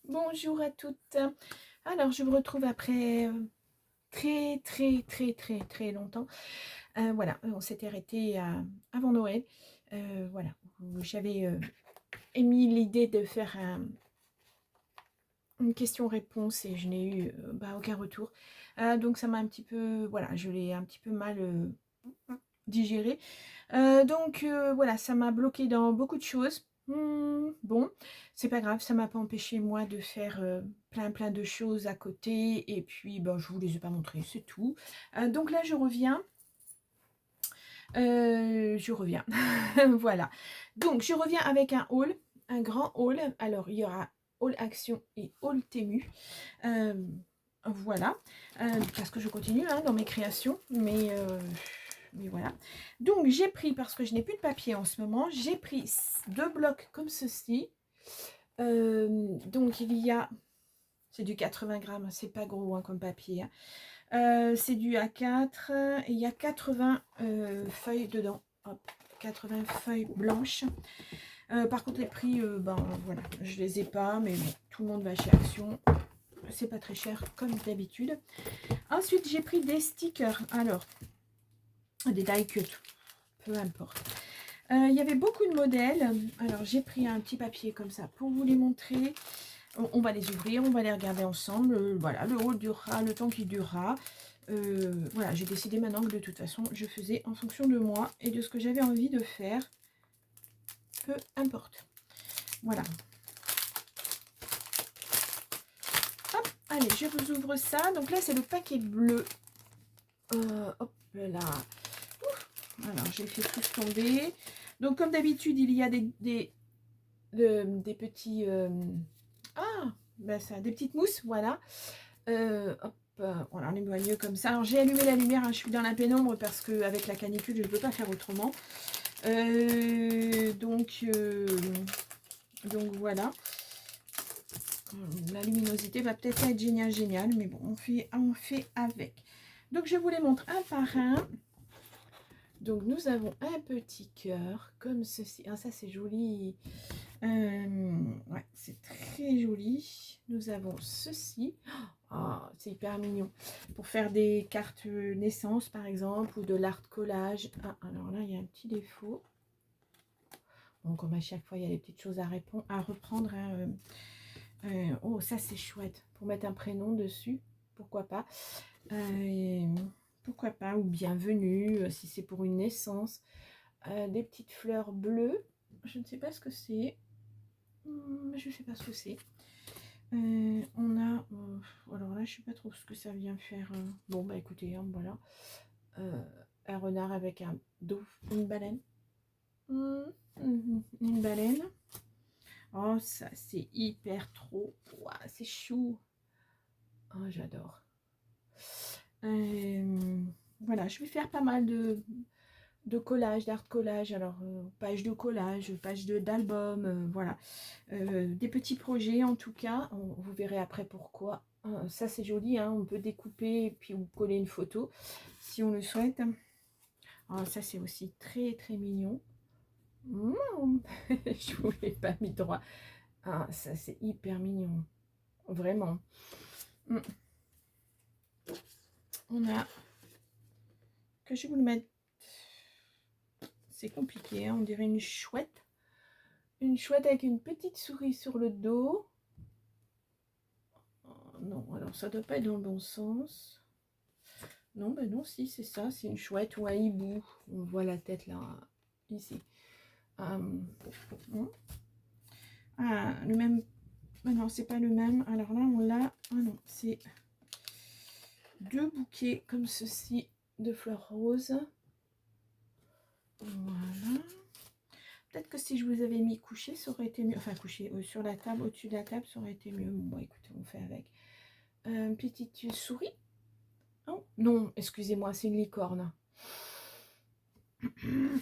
Bonjour à toutes. Alors, je vous retrouve après très longtemps. Voilà, on s'était arrêté avant Noël. Voilà, j'avais émis l'idée de faire une question-réponse et je n'ai eu aucun retour. Donc, ça m'a un petit peu, voilà, je l'ai un petit peu mal digéré. Voilà, ça m'a bloqué dans beaucoup de choses. Bon, c'est pas grave, ça m'a pas empêché moi de faire plein de choses à côté et puis je vous les ai pas montrées, c'est tout. Donc là je reviens, voilà. Donc je reviens avec un haul, un grand haul. Alors il y aura haul action et haul Temu. Euh, voilà, parce que je continue dans mes créations, mais voilà. Donc j'ai pris, parce que je n'ai plus de papier en ce moment, j'ai pris 2 blocs comme ceci. Donc il y a, c'est du 80 grammes, c'est pas gros comme papier. C'est du A4 et il y a 80 feuilles dedans. Hop, 80 feuilles blanches. Par contre les prix, voilà, je les ai pas, mais bon, tout le monde va chez Action. C'est pas très cher comme d'habitude. Ensuite j'ai pris des stickers. Alors, des die cut, peu importe. Il y avait beaucoup de modèles. Alors j'ai pris un petit papier comme ça pour vous les montrer. On va les ouvrir, on va les regarder ensemble. Voilà, le haul durera le temps qu'il durera. Voilà, j'ai décidé maintenant que de toute façon je faisais en fonction de moi et de ce que j'avais envie de faire. Peu importe. Voilà. Hop, allez, je vous ouvre ça. Donc là c'est le paquet bleu. Hop là. Alors j'ai fait tout tomber. Donc comme d'habitude il y a des petits des petites mousses, voilà. Hop, on en est mieux comme ça. Alors j'ai allumé la lumière, je suis dans la pénombre parce que avec la canicule je ne peux pas faire autrement. Donc voilà. La luminosité va peut-être être géniale, mais bon, on fait avec. Donc je vous les montre un par un. Donc nous avons un petit cœur comme ceci. Ah, ça c'est joli. Ouais, c'est très joli. Nous avons ceci. Oh, c'est hyper mignon. Pour faire des cartes naissance par exemple ou de l'art collage. Ah, alors là il y a un petit défaut. Bon, comme à chaque fois il y a des petites choses à reprendre. Oh, ça c'est chouette. Pour mettre un prénom dessus. Pourquoi pas. Pourquoi pas. Ou bienvenue si c'est pour une naissance. Des petites fleurs bleues. Je ne sais pas ce que c'est. Je sais pas ce que c'est. On a alors là je sais pas trop ce que ça vient faire. Bon bah écoutez, voilà, un renard avec un dauphin, une baleine. Une baleine. Oh ça c'est hyper trop. Wow, c'est chou. Oh j'adore. Voilà, je vais faire pas mal de collage, d'art collage, alors page de collage, page d'album, voilà. Des petits projets en tout cas, vous verrez après pourquoi. Ça c'est joli, on peut découper et puis vous coller une photo si on le souhaite. Ça c'est aussi très mignon. Je vous l'ai pas mis droit. Ça c'est hyper mignon, vraiment. On a, que je vais vous le mettre, c'est compliqué, on dirait une chouette. Une chouette avec une petite souris sur le dos. Oh, non, alors ça doit pas être dans le bon sens. Non, ben non, si, c'est ça, c'est une chouette ou un hibou. On voit la tête là, ici. Le même. Ah non, c'est pas le même. Alors là, on l'a. Ah non, c'est 2 bouquets comme ceci de fleurs roses. Voilà. Peut-être que si je vous avais mis couché, ça aurait été mieux. Enfin, couché sur la table, au-dessus de la table, ça aurait été mieux. Bon, écoutez, on fait avec. Une petite souris. Oh, non, excusez-moi, c'est une licorne. Je ne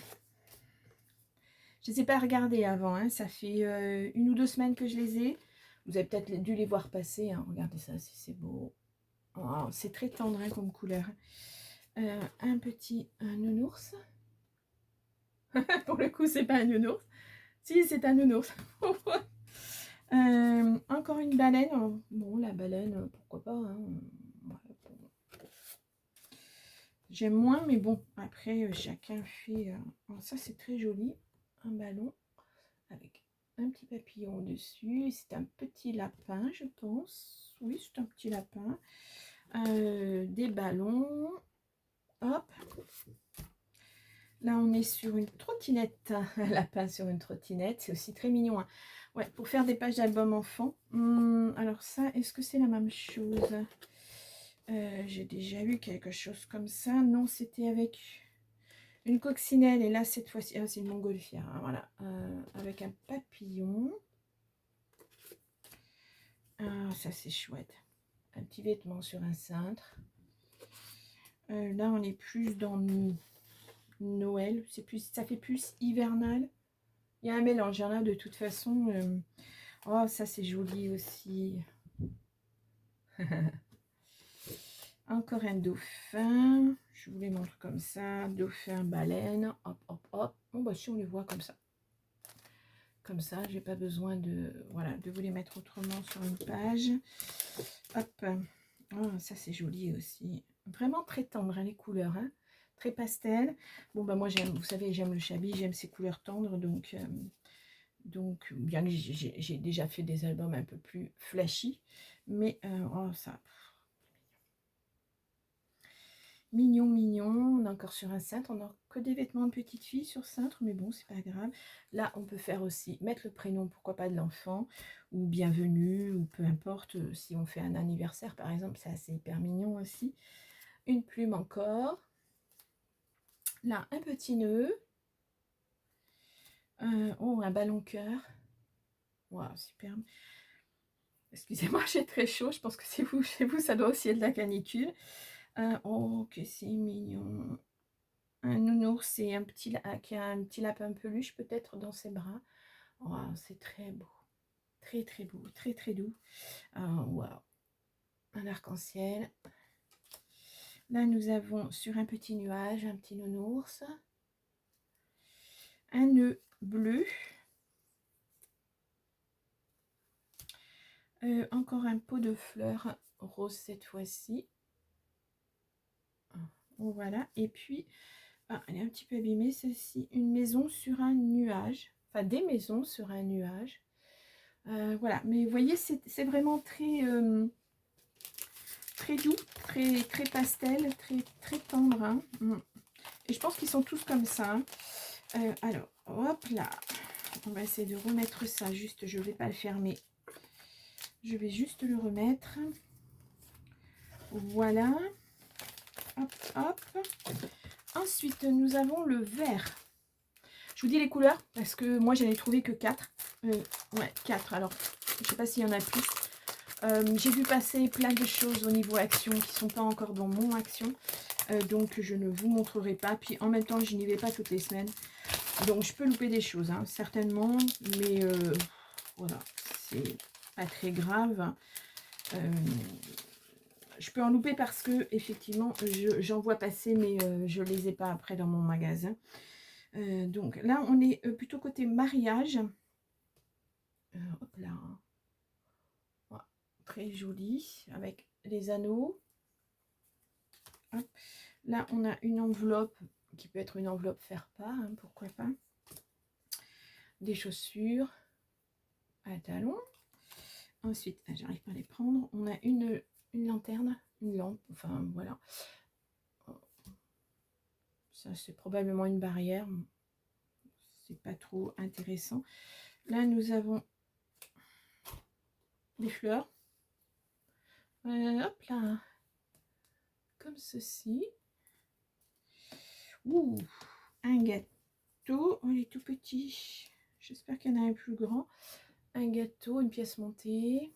les ai pas regardées avant, ça fait 1 ou 2 semaines que je les ai. Vous avez peut-être dû les voir passer, regardez ça, si c'est beau. Oh, c'est très tendre comme couleur. Un petit nounours. Pour le coup, c'est pas un nounours. Si, c'est un nounours. Encore une baleine. Bon, la baleine, pourquoi pas. Hein. Voilà, bon. J'aime moins, mais bon, après, chacun fait... ça, c'est très joli. Un ballon avec un petit papillon dessus. C'est un petit lapin, je pense. Oui, c'est un petit lapin. Des ballons. Hop. Là, on est sur une trottinette. Un lapin sur une trottinette. C'est aussi très mignon. Hein. Ouais, pour faire des pages d'album enfant. Alors ça, est-ce que c'est la même chose? J'ai déjà eu quelque chose comme ça. Non, c'était avec une coccinelle. Et là, cette fois-ci, c'est une montgolfière. Hein, voilà. Avec un papillon. Ça, c'est chouette. Un petit vêtement sur un cintre. Là, on est plus dans Noël. C'est plus, ça fait plus hivernal. Il y a un mélange. Là, de toute façon. Oh, ça, c'est joli aussi. Encore un dauphin. Je vous les montre comme ça. Dauphin, baleine. Hop, hop, hop. Bon, bah, si on les voit comme ça. Comme ça, j'ai pas besoin de, voilà, de vous les mettre autrement sur une page. Hop. Oh, ça, c'est joli aussi. Vraiment très tendre, hein, les couleurs. Hein. Très pastel. Bon, bah, moi, j'aime, vous savez, j'aime le chabi. J'aime ces couleurs tendres. Donc bien que j'ai déjà fait des albums un peu plus flashy. Mais, oh, ça... Mignon, mignon. On est encore sur un cintre. On n'a que des vêtements de petite fille sur cintre, mais bon, c'est pas grave. Là, on peut faire aussi mettre le prénom, pourquoi pas, de l'enfant, ou bienvenue, ou peu importe. Si on fait un anniversaire, par exemple, ça c'est hyper mignon aussi. Une plume encore. Là, un petit nœud. Oh, un ballon cœur. Waouh, superbe. Excusez-moi, j'ai très chaud. Je pense que c'est vous, chez vous, ça doit aussi être de la canicule. Oh, que c'est mignon. Un nounours et qui a un petit lapin peluche peut-être dans ses bras. Wow, c'est très beau. Très très beau, très très doux. Wow. Un arc-en-ciel. Là, nous avons sur un petit nuage, un petit nounours. Un nœud bleu. Encore un pot de fleurs rose cette fois-ci. Voilà. Et puis, elle est un petit peu abîmée, celle-ci. Une maison sur un nuage. Enfin, des maisons sur un nuage. Voilà. Mais vous voyez, c'est vraiment très... très doux, très, très pastel, très, très tendre. Hein. Et je pense qu'ils sont tous comme ça. Hein. Alors, hop là. On va essayer de remettre ça. Juste, je ne vais pas le fermer. Je vais juste le remettre. Voilà. Hop, hop. Ensuite, nous avons le vert. Je vous dis les couleurs parce que moi, j'en ai trouvé que 4. Ouais, 4. Alors, je ne sais pas s'il y en a plus. J'ai vu passer plein de choses au niveau action qui ne sont pas encore dans mon action. Donc, je ne vous montrerai pas. Puis, en même temps, je n'y vais pas toutes les semaines. Donc, je peux louper des choses, hein, certainement. Mais, voilà, c'est pas très grave. Je peux en louper parce que, effectivement, j'en vois passer, mais je ne les ai pas après dans mon magasin. Donc, là, on est plutôt côté mariage. Hop là. Voilà, très joli, avec les anneaux. Hop. Là, on a une enveloppe qui peut être une enveloppe faire-part, hein, pourquoi pas. Des chaussures à talons. Ensuite, j'arrive pas à les prendre. On a une lanterne, une lampe, enfin voilà. Ça, c'est probablement une barrière. C'est pas trop intéressant. Là, nous avons des fleurs. Hop là. Comme ceci. Ouh, un gâteau. Oh, il est tout petit. J'espère qu'il y en a un plus grand. Un gâteau, une pièce montée.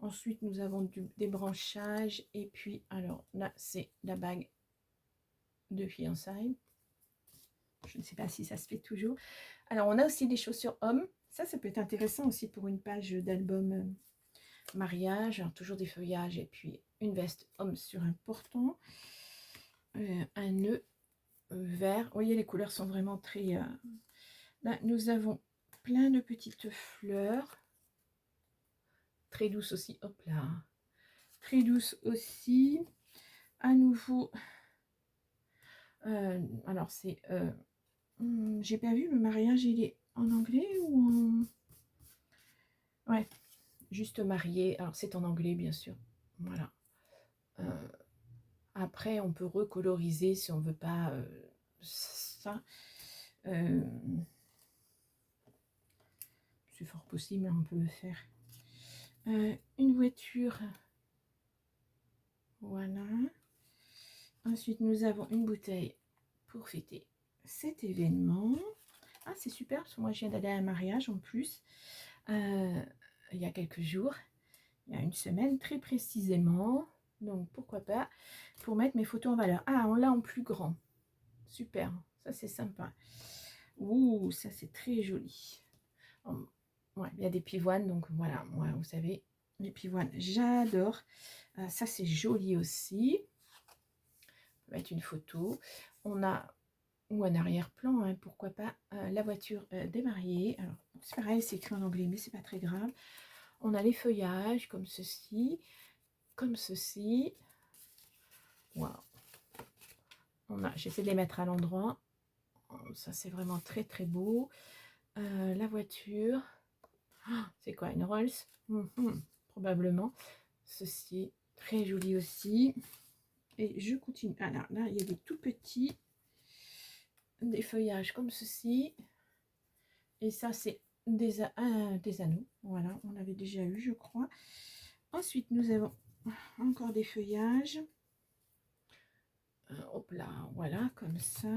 Ensuite, nous avons des branchages. Et puis, alors là, c'est la bague de fiançailles. Je ne sais pas si ça se fait toujours. Alors, on a aussi des chaussures hommes. Ça peut être intéressant aussi pour une page d'album mariage. Alors, toujours des feuillages et puis une veste homme sur un portant. Un nœud vert. Vous voyez, les couleurs sont vraiment très... Là, nous avons plein de petites fleurs. très douce aussi. Hop là. Très douce aussi. À nouveau. Alors, c'est... j'ai pas vu, le mariage, il est en anglais ou en... Ouais, juste marié. Alors, c'est en anglais, bien sûr. Voilà. Après, on peut recoloriser si on veut pas ça. C'est fort possible, on peut le faire. Une voiture. Voilà. Ensuite, nous avons une bouteille pour fêter cet événement. Ah, c'est super, parce que moi, je viens d'aller à un mariage en plus. Il y a quelques jours. Il y a une semaine, très précisément. Donc, pourquoi pas, pour mettre mes photos en valeur. Ah, on l'a en plus grand. Super, ça, c'est sympa. Ouh, ça, c'est très joli. Ouais, il y a des pivoines, donc voilà, moi, vous savez, les pivoines, j'adore. Ça, c'est joli aussi. On va mettre une photo. On a, ou un arrière-plan, hein, pourquoi pas, la voiture des mariés. Alors, c'est pareil, c'est écrit en anglais, mais c'est pas très grave. On a les feuillages, comme ceci, comme ceci. Waouh. J'essaie de les mettre à l'endroit. Ça, c'est vraiment très, très beau. La voiture. C'est quoi, une Rolls? Probablement. Ceci, très joli aussi. Et je continue. Ah là, il y a des tout petits, des feuillages comme ceci. Et ça, c'est des anneaux. Voilà, on avait déjà eu, je crois. Ensuite, nous avons encore des feuillages. Hop là, voilà, comme ça.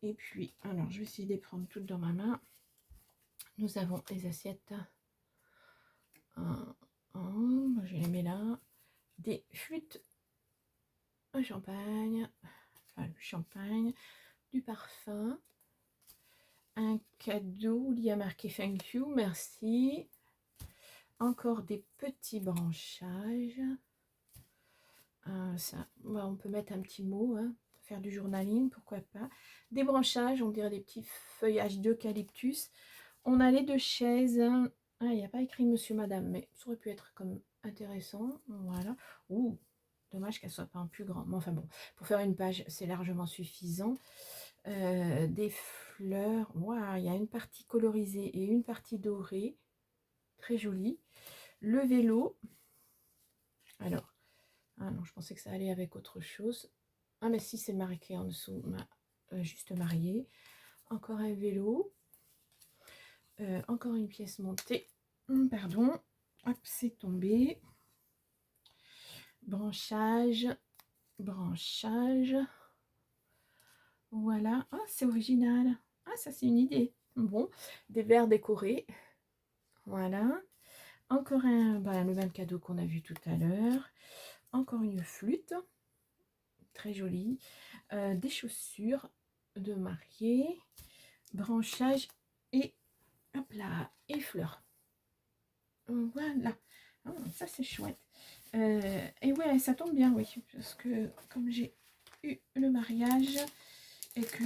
Et puis, alors, je vais essayer de les prendre toutes dans ma main. Nous avons les assiettes. Je les mets là. Des flûtes au champagne. Enfin, le champagne. Du parfum. Un cadeau. Il y a marqué thank you, merci. Encore des petits branchages. Ça, on peut mettre un petit mot, hein, faire du journaling, pourquoi pas. Des branchages, on dirait des petits feuillages d'eucalyptus. On a les deux chaises. Ah, il n'y a pas écrit monsieur, madame, mais ça aurait pu être comme intéressant. Voilà. Ouh, dommage qu'elle soit pas en plus grand. Mais enfin bon, pour faire une page, c'est largement suffisant. Des fleurs. Waouh, il y a une partie colorisée et une partie dorée. Très jolie. Le vélo. Alors, ah non, je pensais que ça allait avec autre chose. Ah, mais si, c'est marqué en dessous, juste marié. Encore un vélo. Encore une pièce montée. Pardon. Hop, c'est tombé. Branchage. Branchage. Voilà. Ah, c'est original. Ah, ça, c'est une idée. Bon, des verres décorés. Voilà. Encore le même cadeau qu'on a vu tout à l'heure. Encore une flûte. Très jolie. Des chaussures de mariée. Branchage et hop là, et fleurs. Voilà. Ah, ça, c'est chouette. Et ouais, ça tombe bien, oui. Parce que comme j'ai eu le mariage et que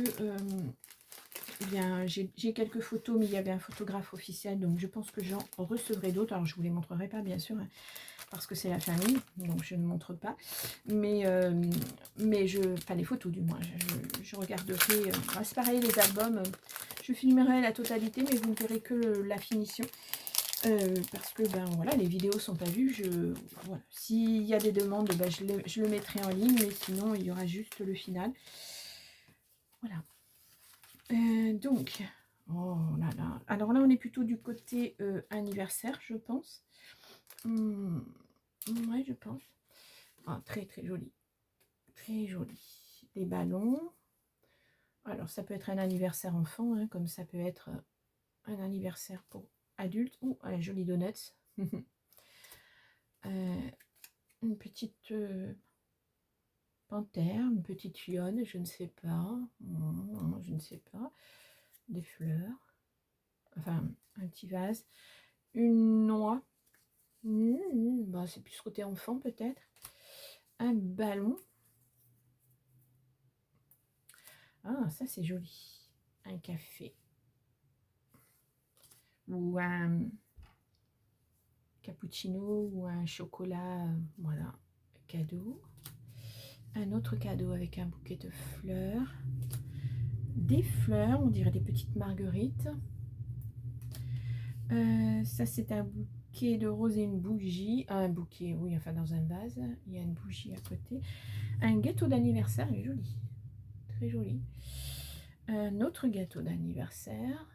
eh bien, j'ai quelques photos, mais il y avait un photographe officiel, donc je pense que j'en recevrai d'autres. Alors, je ne vous les montrerai pas, bien sûr, hein, parce que c'est la famille, donc je ne montre pas. Mais pas les photos, du moins. Je regarderai. C'est pareil, les albums. Je filmerai la totalité, mais vous ne verrez que la finition. Parce que ben voilà, les vidéos sont pas vues. Voilà. S'il y a des demandes, ben, je le mettrai en ligne, mais sinon il y aura juste le final. Voilà. Donc, oh là là. Alors là, on est plutôt du côté anniversaire, je pense. Ouais, je pense. Ah, très très joli. Très joli. Des ballons. Alors, ça peut être un anniversaire enfant, hein, comme ça peut être un anniversaire pour adulte. Ou un joli donuts. Une petite panthère, une petite lionne, je ne sais pas. Je ne sais pas. Des fleurs. Enfin, un petit vase. Une noix. Bah, c'est plus côté enfant peut-être. Un ballon. Ah, ça c'est joli. Un café. Ou un... cappuccino ou un chocolat, voilà, cadeau. Un autre cadeau avec un bouquet de fleurs. Des fleurs, on dirait des petites marguerites. Ça, c'est un bouquet de roses et une bougie. Ah, un bouquet, oui, enfin dans un vase. Il y a une bougie à côté. Un gâteau d'anniversaire, il est joli. Très joli. Un autre gâteau d'anniversaire.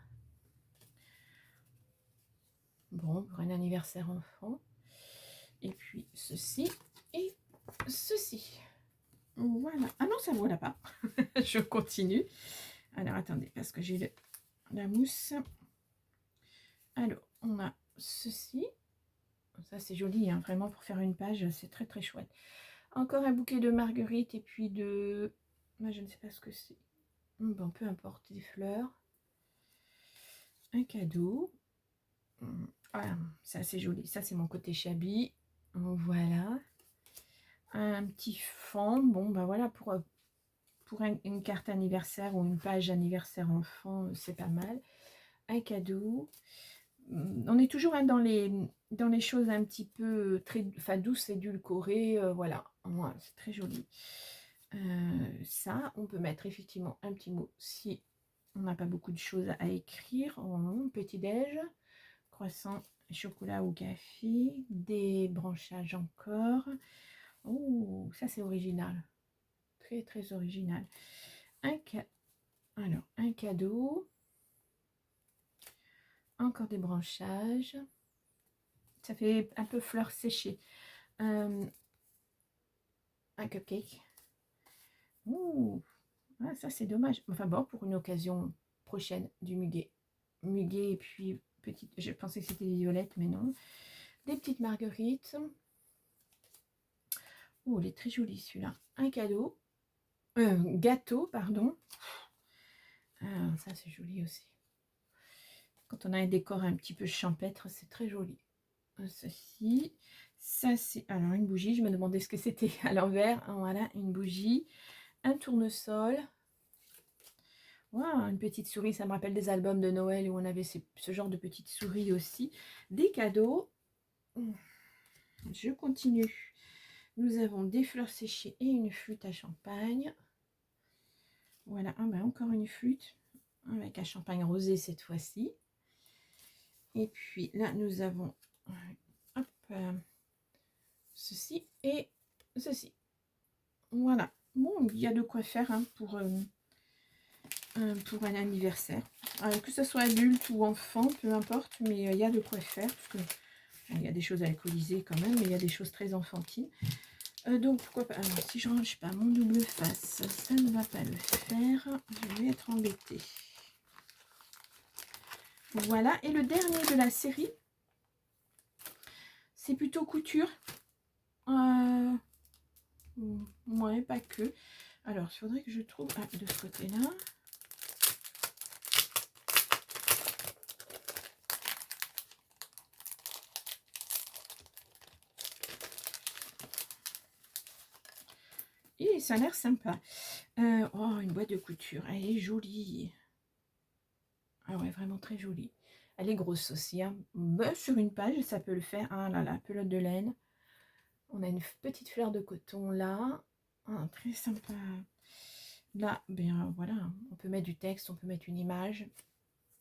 Bon, pour un anniversaire enfant. Et puis ceci et ceci. Voilà. Ah non, ça ne voilà pas. Je continue. Alors, attendez, parce que j'ai la mousse. Alors, on a ceci. Ça, c'est joli, hein, vraiment, pour faire une page, c'est très, très chouette. Encore un bouquet de marguerites et puis de... Moi, je ne sais pas ce que c'est. Bon, peu importe, des fleurs. Un cadeau. Voilà, ça, c'est joli. Ça, c'est mon côté shabby. Voilà. Un petit fond. Bon, ben voilà, pour une carte anniversaire ou une page anniversaire enfant, c'est pas mal. Un cadeau. On est toujours hein, dans les choses un petit peu très douces, édulcorées. Voilà, ouais, c'est très joli. Ça, on peut mettre effectivement un petit mot si on n'a pas beaucoup de choses à écrire. Petit-déj, croissant, chocolat ou café, des branchages encore. Oh, ça c'est original. Très très original. Alors, un cadeau. Encore des branchages. Ça fait un peu fleurs séchées. Un cupcake. Ouh, ah, ça c'est dommage. Enfin bon, pour une occasion prochaine du muguet. Muguet et puis petite. Je pensais que c'était des violettes, mais non. Des petites marguerites. Oh, il est très joli celui-là. Un cadeau. Gâteau, pardon. Ah, ça c'est joli aussi. Quand on a un décor un petit peu champêtre, c'est très joli. Ceci. Ça c'est. Alors une bougie, je me demandais ce que c'était à l'envers. Voilà, une bougie. Un tournesol. Wow, une petite souris, ça me rappelle des albums de Noël où on avait ce genre de petites souris aussi. Des cadeaux. Je continue. Nous avons des fleurs séchées et une flûte à champagne. Voilà, encore une flûte avec un champagne rosé cette fois-ci. Et puis là, nous avons hop, ceci et ceci. Voilà. Bon, il y a de quoi faire hein, pour un anniversaire. Que ce soit adulte ou enfant, peu importe, mais il y a de quoi faire. Parce que il y a des choses alcoolisées quand même, mais il y a des choses très enfantines. Donc pourquoi pas. Alors si je range pas mon double face, ça ne va pas le faire. Je vais être embêtée. Voilà. Et le dernier de la série, c'est plutôt couture. Ouais, pas que. Alors, il faudrait que je trouve... Ah, de ce côté-là. Et ça a l'air sympa. Oh, une boîte de couture. Elle est jolie. Ah ouais, vraiment très jolie. Elle est grosse aussi. Hein. Sur une page, ça peut le faire. Ah là là, pelote de laine. On a une petite fleur de coton là. Ah, très sympa. Là, bien voilà. On peut mettre du texte, on peut mettre une image.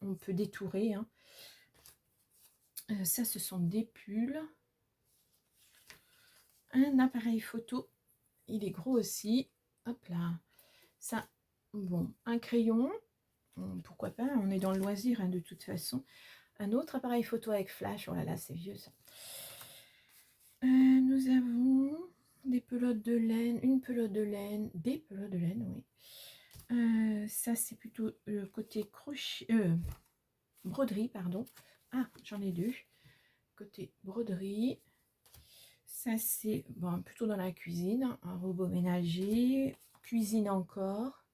On peut détourer. Hein. Ça, ce sont des pulls. Un appareil photo. Il est gros aussi. Hop là. Ça, bon, un crayon. Pourquoi pas, on est dans le loisir hein, de toute façon. Un autre appareil photo avec flash. Oh là là, c'est vieux ça. Nous avons des pelotes de laine, une pelote de laine, des pelotes de laine, oui. Ça, c'est plutôt le côté crochet, broderie, pardon. Ah, j'en ai deux. Côté broderie. Ça, c'est bon, plutôt dans la cuisine. Un robot ménager. Cuisine encore.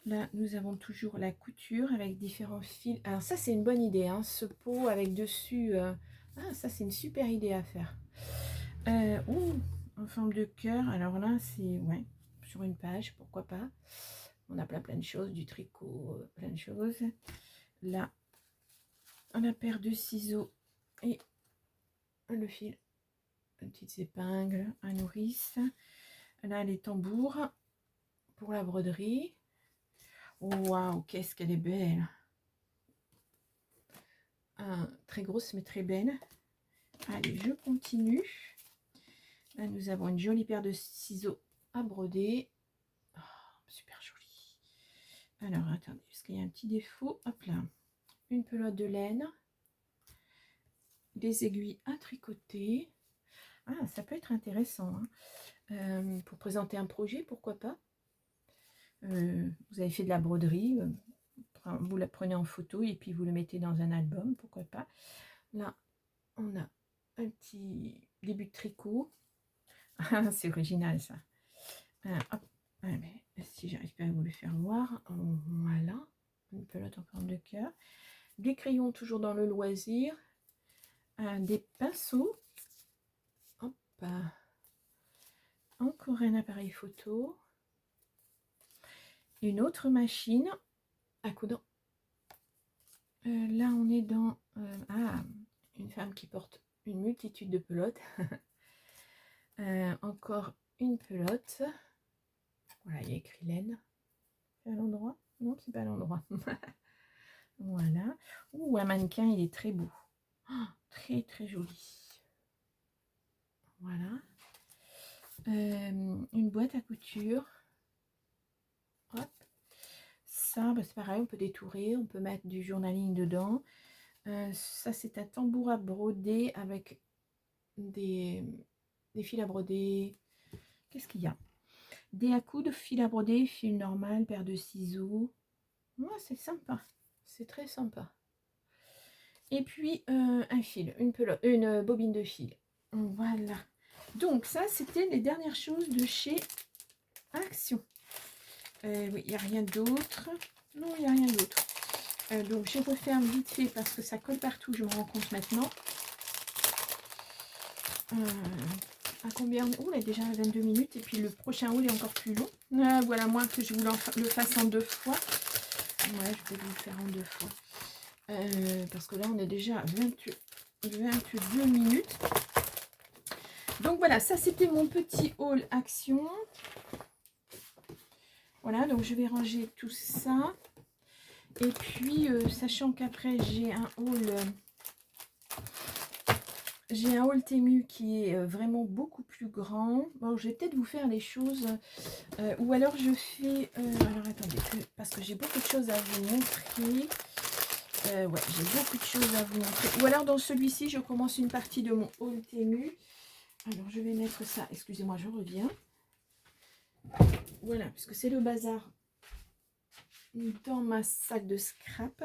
Là, nous avons toujours la couture avec différents fils. Alors ça, c'est une bonne idée. Hein, ce pot avec dessus... Ah, ça, c'est une super idée à faire. En forme de cœur. Alors là, c'est... Ouais, sur une page, pourquoi pas. On a plein de choses. Du tricot, plein de choses. Là, on a paire de ciseaux et le fil, les petites épingles, un nourrice. Là, les tambours pour la broderie. Waouh, qu'est-ce qu'elle est belle! Très grosse, mais très belle. Allez, je continue. Là, nous avons une jolie paire de ciseaux à broder. Oh, super joli. Alors, attendez, parce qu'il y a un petit défaut. Hop là. Une pelote de laine. Des aiguilles à tricoter. Ah, ça peut être intéressant. Hein. Pour présenter un projet, pourquoi pas. Vous avez fait de la broderie. Vous la prenez en photo et puis vous le mettez dans un album, pourquoi pas. Là, on a un petit début de tricot. C'est original ça. Hop. Mais si j'arrive pas à vous le faire voir, voilà, une pelote en forme de cœur, des crayons toujours dans le loisir, des pinceaux, hop, encore un appareil photo, une autre machine à coudre. Là on est dans une femme qui porte une multitude de pelotes. Encore une pelote. Voilà, il y a écrit laine. C'est à l'endroit? Non, c'est pas à l'endroit. Voilà. Ouh, un mannequin, il est très beau. Oh, très très joli. Voilà. Une boîte à couture. Hop. Ça, bah, c'est pareil, on peut détourer, on peut mettre du journaling dedans. Ça, c'est un tambour à broder avec des fils à broder. Qu'est-ce qu'il y a? Des à coudre, fil à broder, fil normal, paire de ciseaux. Ouais, c'est sympa. C'est très sympa. Et puis un fil, une bobine de fil. Voilà. Donc ça, c'était les dernières choses de chez Action. Oui, il n'y a rien d'autre. Non, il n'y a rien d'autre. Donc je referme vite fait parce que ça colle partout, je me rends compte maintenant. À combien? Oh, on est déjà à 22 minutes et puis le prochain haul est encore plus long. Voilà, moi que je vous le fasse en 2 fois. Ouais, je vais vous le faire en 2 fois. Parce que là, on est déjà à 22 minutes. Donc voilà, ça c'était mon petit haul Action. Voilà, donc je vais ranger tout ça. Et puis, sachant qu'après, j'ai un haul Temu qui est vraiment beaucoup plus grand. Bon, je vais peut-être vous faire les choses. Ou alors je fais... alors attendez, parce que j'ai beaucoup de choses à vous montrer. Ouais, j'ai beaucoup de choses à vous montrer. Ou alors dans celui-ci, je commence une partie de mon haul Temu. Alors je vais mettre ça. Excusez-moi, je reviens. Voilà, parce que c'est le bazar dans ma salle de scrap,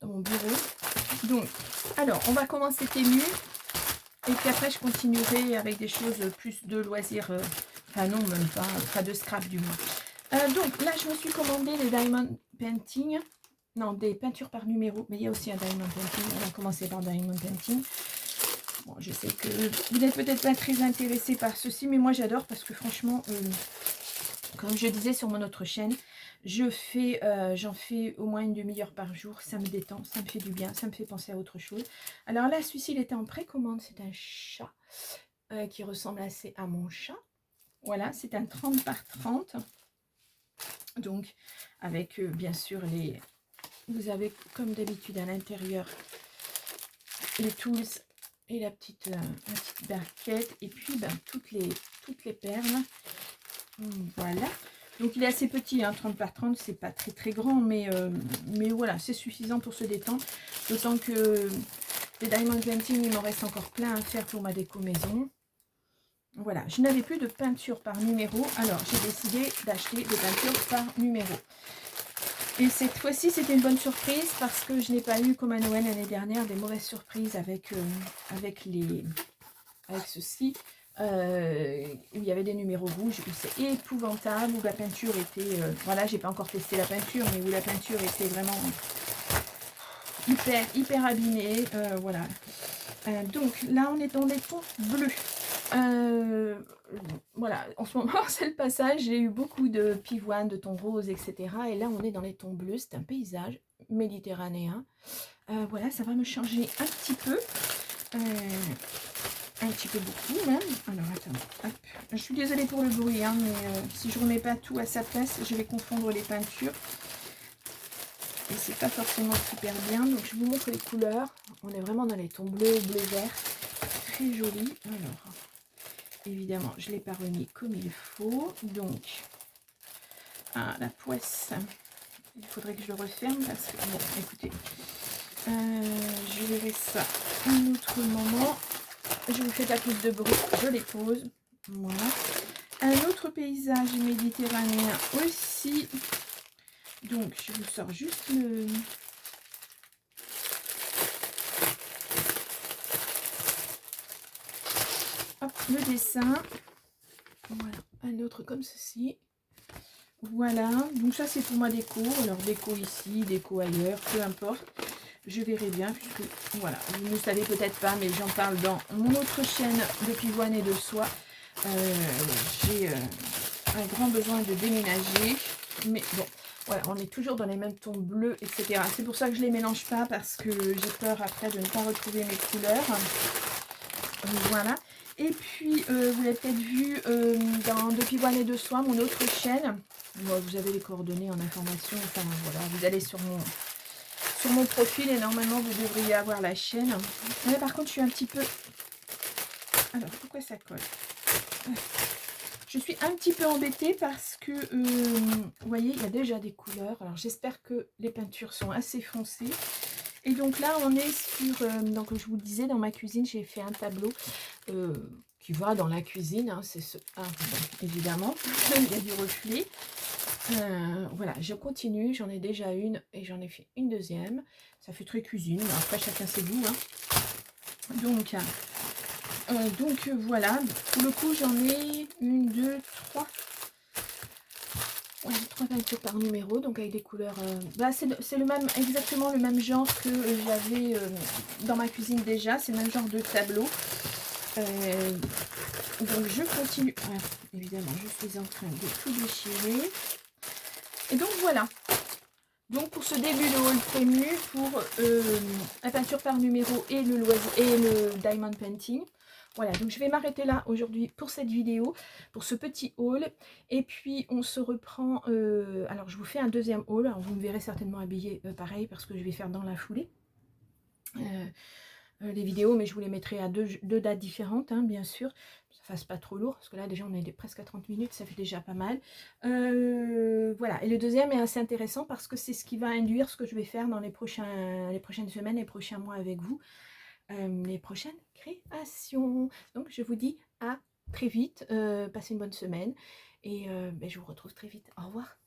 dans mon bureau. Donc, alors, on va commencer Temu. Et puis après, je continuerai avec des choses plus de loisirs. Enfin non, même pas de scrap du moins. Donc là, je me suis commandé les Diamond Painting. Non, des peintures par numéro. Mais il y a aussi un Diamond Painting. On va commencer par Diamond Painting. Bon, je sais que vous n'êtes peut-être pas très intéressé par ceci, mais moi j'adore parce que franchement, comme je disais sur mon autre chaîne, j'en fais au moins une demi-heure par jour. Ça me détend, ça me fait du bien, ça me fait penser à autre chose. Alors là, celui-ci, il était en précommande. C'est un chat qui ressemble assez à mon chat. Voilà, c'est un 30 par 30. Donc, avec bien sûr les... Vous avez comme d'habitude à l'intérieur les tools et la petite barquette. Et puis, ben, toutes les perles. Voilà. Donc il est assez petit, hein, 30 par 30, c'est pas très très grand, mais voilà, c'est suffisant pour se détendre. D'autant que les Diamond Painting, il m'en reste encore plein à faire pour ma déco maison. Voilà, je n'avais plus de peinture par numéro, alors j'ai décidé d'acheter des peintures par numéro. Et cette fois-ci, c'était une bonne surprise parce que je n'ai pas eu, comme à Noël l'année dernière, des mauvaises surprises avec ceci. Il y avait des numéros rouges où c'est épouvantable, où la peinture était... voilà, j'ai pas encore testé la peinture, mais où la peinture était vraiment hyper abîmée. Voilà. Donc là, on est dans des tons bleus. Voilà, en ce moment, c'est le passage. J'ai eu beaucoup de pivoine, de tons roses, etc. Et là, on est dans les tons bleus. C'est un paysage méditerranéen. Voilà, ça va me changer un petit peu. Un petit peu beaucoup même. Alors attends, hop. Je suis désolée pour le bruit, hein, mais si je remets pas tout à sa place, je vais confondre les peintures. Et c'est pas forcément super bien. Donc je vous montre les couleurs. On est vraiment dans les tons bleus, bleu vert. Très joli. Alors, évidemment, je ne l'ai pas remis comme il faut. Donc, la poisse. Il faudrait que je le referme parce que, bon, écoutez, je verrai ça un autre moment. Je vous fais pas plus de bruit, je les pose. Voilà. Un autre paysage méditerranéen aussi. Donc, je vous sors juste le... Hop, le dessin. Voilà, un autre comme ceci. Voilà, donc ça c'est pour ma déco. Alors déco ici, déco ailleurs, peu importe. Je verrai bien puisque, voilà, vous ne savez peut-être pas, mais j'en parle dans mon autre chaîne de pivoine et de soie. J'ai un grand besoin de déménager. Mais bon, voilà, on est toujours dans les mêmes tons bleus, etc. C'est pour ça que je ne les mélange pas parce que j'ai peur après de ne pas retrouver mes couleurs. Voilà. Et puis, vous l'avez peut-être vu dans De Pivoine et de Soie, mon autre chaîne. Bon, vous avez les coordonnées en information. Enfin, voilà, vous allez sur mon profil et normalement, vous devriez avoir la chaîne. Mais par contre, je suis un petit peu... Alors, pourquoi ça colle? Je suis un petit peu embêtée parce que, vous voyez, il y a déjà des couleurs. Alors, j'espère que les peintures sont assez foncées. Et donc là, on est sur, donc je vous le disais, dans ma cuisine, j'ai fait un tableau qui va dans la cuisine. Hein, c'est ce, bon, évidemment, il y a du reflet. Voilà, je continue, j'en ai déjà une et j'en ai fait une deuxième. Ça fait très cuisine, mais après chacun ses goûts. Hein. Donc voilà, pour le coup, j'en ai une, deux, trois. Ouais, 3 peintures par numéro, donc avec des couleurs... c'est le même, exactement le même genre que j'avais dans ma cuisine déjà. C'est le même genre de tableau. Donc je continue. Ouais, évidemment, je suis en train de tout déchirer. Et donc voilà. Donc pour ce début de haul prému, pour la peinture par numéro et le diamond painting. Voilà, donc je vais m'arrêter là aujourd'hui pour cette vidéo, pour ce petit haul. Et puis on se reprend, alors je vous fais un deuxième haul. Alors vous me verrez certainement habillée pareil parce que je vais faire dans la foulée les vidéos, mais je vous les mettrai à deux dates différentes, hein, bien sûr. Ça fasse pas trop lourd, parce que là déjà on est presque à 30 minutes, ça fait déjà pas mal. Voilà, et le deuxième est assez intéressant parce que c'est ce qui va induire ce que je vais faire dans les prochaines semaines, les prochains mois avec vous. Les prochaines créations. Donc je vous dis à très vite, passez une bonne semaine et je vous retrouve très vite. Au revoir.